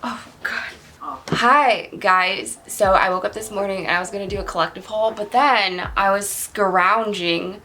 Oh God. Hi guys. So I woke up this morning and I was gonna do a collective haul, but then I was scrounging.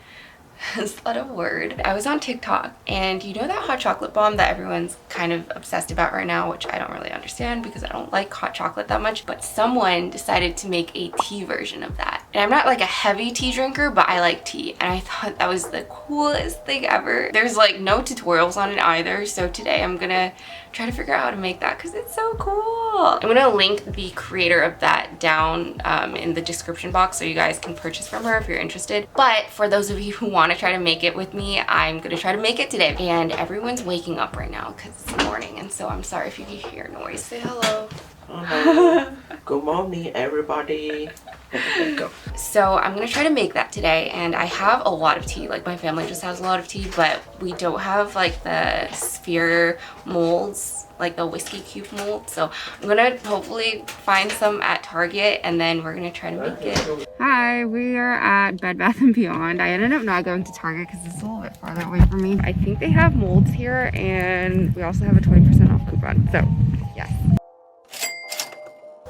Is that a word? I was on TikTok, and you know that hot chocolate bomb that everyone's kind of obsessed about right now, which I don't really understand because I don't like hot chocolate that much, but someone decided to make a tea version of that. And I'm not like a heavy tea drinker, but I like tea, and I thought that was the coolest thing ever. There's like no tutorials on it either, so today I'm gonna try to figure out how to make that because it's so cool. I'm gonna link the creator of that down in the description box so you guys can purchase from her if you're interested. But for those of you who want to try to make it with me, I'm gonna try to make it today. And everyone's waking up right now because it's the morning, and so I'm sorry if you can hear noise. Say hello. Hello. Good morning, everybody. Go. So I'm gonna try to make that today, and I have a lot of tea. Like my family just has a lot of tea, but we don't have like the sphere molds, like the whiskey cube mold. So I'm gonna hopefully find some at Target, and then we're gonna try to make it. Hi, we are at Bed Bath & Beyond. I ended up not going to Target because it's a little bit farther away from me. I think they have molds here, and we also have a 20% off coupon. So yes.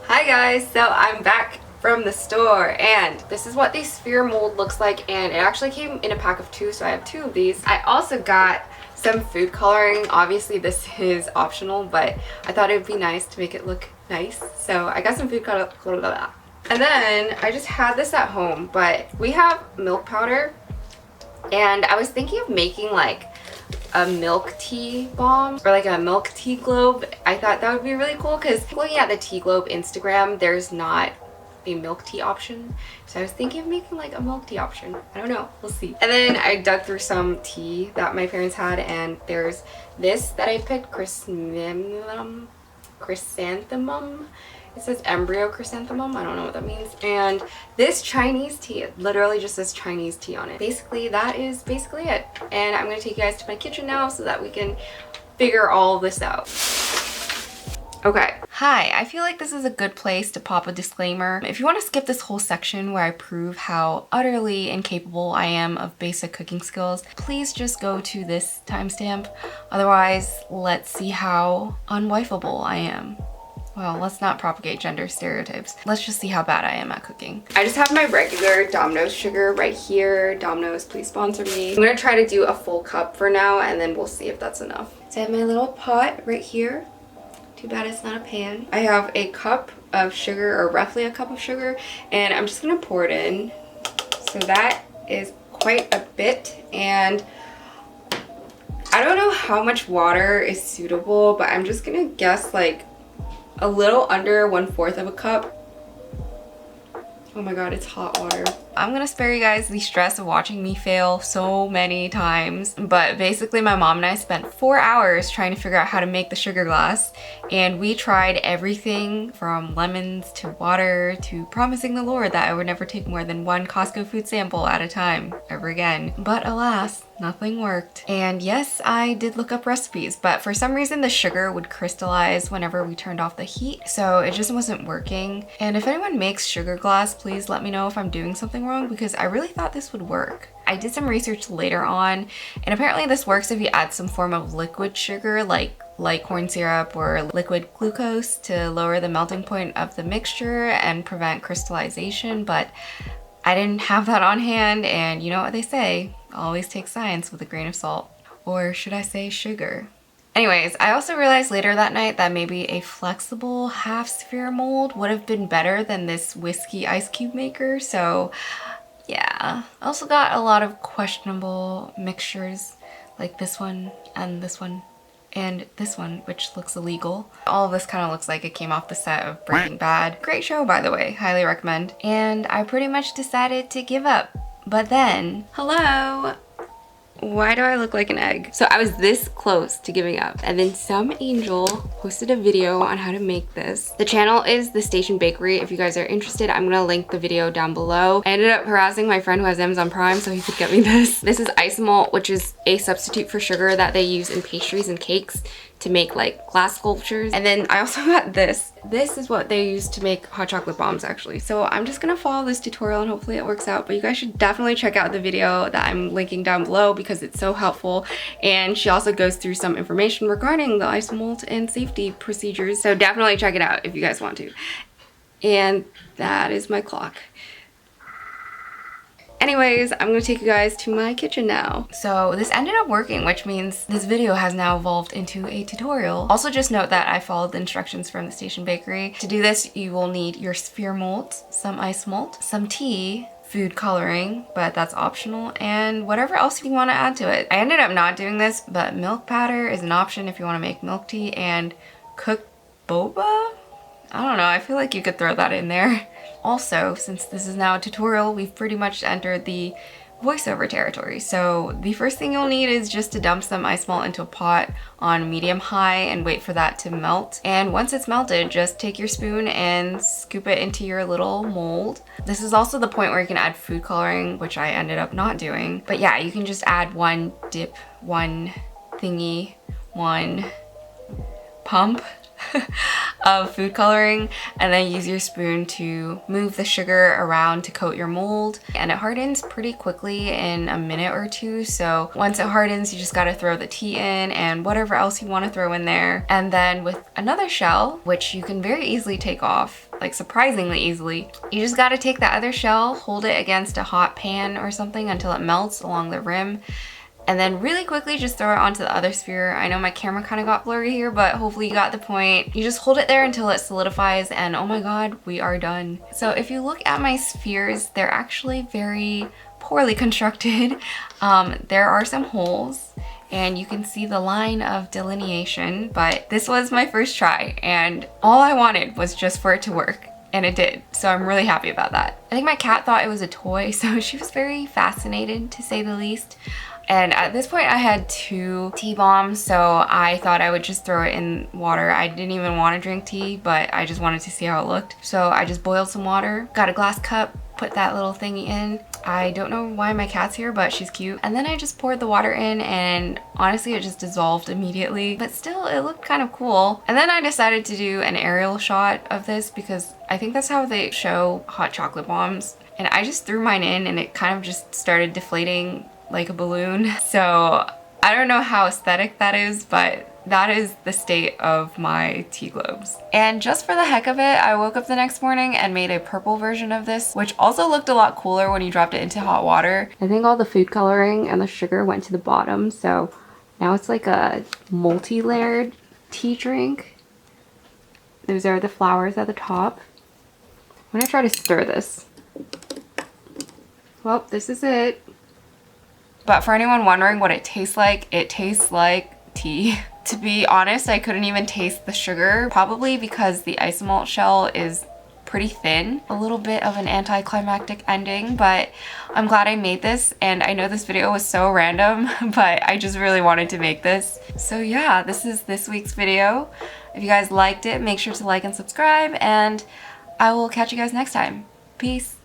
Hi guys, so I'm back from the store, and this is what the sphere mold looks like, and it actually came in a pack of 2, so I have 2 of these. I also got some food coloring. Obviously this is optional, but I thought it would be nice to make it look nice, so I got some food coloring. And then I just had this at home, but we have milk powder, and I was thinking of making like a milk tea bomb or like a milk tea globe. I thought that would be really cool because looking at the tea globe Instagram, there's not a milk tea option, so I was thinking of making like a milk tea option. I don't know, we'll see. And then I dug through some tea that my parents had, and there's this that I picked, chrysanthemum. It says embryo chrysanthemum. I don't know what that means. And this Chinese tea, it literally just says Chinese tea on it. Basically, that is basically it. And I'm gonna take you guys to my kitchen now so that we can figure all this out. Okay. Hi, I feel like this is a good place to pop a disclaimer. If you want to skip this whole section where I prove how utterly incapable I am of basic cooking skills, please just go to this timestamp. Otherwise, let's see how unwifeable I am. Well, let's not propagate gender stereotypes. Let's just see how bad I am at cooking. I just have my regular Domino's sugar right here. Domino's, please sponsor me. I'm gonna try to do a full cup for now, and then we'll see if that's enough. So I have my little pot right here. Too bad it's not a pan. I have a cup of sugar, or roughly a cup of sugar, and I'm just gonna pour it in. So that is quite a bit, and I don't know how much water is suitable, but I'm just gonna guess like a little under 1/4 of a cup. Oh my god, it's hot water. I'm gonna spare you guys the stress of watching me fail so many times, but basically my mom and I spent 4 hours trying to figure out how to make the sugar glass, and we tried everything from lemons to water to promising the Lord that I would never take more than 1 Costco food sample at a time ever again. But alas, nothing worked. And yes, I did look up recipes, but for some reason the sugar would crystallize whenever we turned off the heat, so it just wasn't working. And if anyone makes sugar glass, please let me know if I'm doing something wrong, because I really thought this would work. I did some research later on, and apparently this works if you add some form of liquid sugar like corn syrup or liquid glucose to lower the melting point of the mixture and prevent crystallization, but I didn't have that on hand, and you know what they say, always take science with a grain of salt. Or should I say sugar? Anyways, I also realized later that night that maybe a flexible half sphere mold would have been better than this whiskey ice cube maker, so yeah. I also got a lot of questionable mixtures, like this one and this one and this one, which looks illegal. All of this kind of looks like it came off the set of Breaking Bad. Great show, by the way, highly recommend. And I pretty much decided to give up. But then, hello! Why do I look like an egg? So I was this close to giving up, and then some angel posted a video on how to make this. The channel is The Station Bakery. If you guys are interested, I'm gonna link the video down below. I ended up harassing my friend who has Amazon Prime so he could get me this. This is isomalt, which is a substitute for sugar that they use in pastries and cakes to make like glass sculptures. And then I also got this. This is what they use to make hot chocolate bombs actually. So I'm just gonna follow this tutorial and hopefully it works out. But you guys should definitely check out the video that I'm linking down below because it's so helpful. And she also goes through some information regarding the isomold and safety procedures. So definitely check it out if you guys want to. And that is my clock. Anyways, I'm gonna take you guys to my kitchen now. So this ended up working, which means this video has now evolved into a tutorial. Also just note that I followed the instructions from the Station Bakery. To do this, you will need your sphere mold, some ice malt, some tea, food coloring, but that's optional, and whatever else you want to add to it. I ended up not doing this, but milk powder is an option if you want to make milk tea, and cooked boba? I don't know, I feel like you could throw that in there. Also, since this is now a tutorial, we've pretty much entered the voiceover territory. So the first thing you'll need is just to dump some ice malt into a pot on medium high and wait for that to melt. And once it's melted, just take your spoon and scoop it into your little mold. This is also the point where you can add food coloring, which I ended up not doing. But yeah, you can just add one dip, one thingy, one pump of food coloring, and then use your spoon to move the sugar around to coat your mold. And it hardens pretty quickly in a minute or two. So once it hardens, you just gotta throw the tea in and whatever else you want to throw in there. And then with another shell, which you can very easily take off, like surprisingly easily, you just gotta take the other shell, hold it against a hot pan or something until it melts along the rim, and then really quickly just throw it onto the other sphere. I know my camera kind of got blurry here, but hopefully you got the point. You just hold it there until it solidifies, and oh my god, we are done. So if you look at my spheres, they're actually very poorly constructed. There are some holes, and you can see the line of delineation, but this was my first try, and all I wanted was just for it to work. And it did, so I'm really happy about that. I think my cat thought it was a toy, so she was very fascinated, to say the least. And at this point I had 2 tea bombs, so I thought I would just throw it in water. I didn't even want to drink tea, but I just wanted to see how it looked. So I just boiled some water, got a glass cup, put that little thingy in. I don't know why my cat's here, but she's cute. And then I just poured the water in, and honestly it just dissolved immediately, but still it looked kind of cool. And then I decided to do an aerial shot of this because I think that's how they show hot chocolate bombs. And I just threw mine in and it kind of just started deflating like a balloon. So I don't know how aesthetic that is, but that is the state of my tea globes. And just for the heck of it, I woke up the next morning and made a purple version of this, which also looked a lot cooler when you dropped it into hot water. I think all the food coloring and the sugar went to the bottom, so now it's like a multi-layered tea drink. Those are the flowers at the top. I'm gonna try to stir this. Well, this is it. But for anyone wondering what it tastes like tea. To be honest, I couldn't even taste the sugar, probably because the isomalt shell is pretty thin. A little bit of an anticlimactic ending, but I'm glad I made this, and I know this video was so random, but I just really wanted to make this. So yeah, this is this week's video. If you guys liked it, make sure to like and subscribe, and I will catch you guys next time. Peace.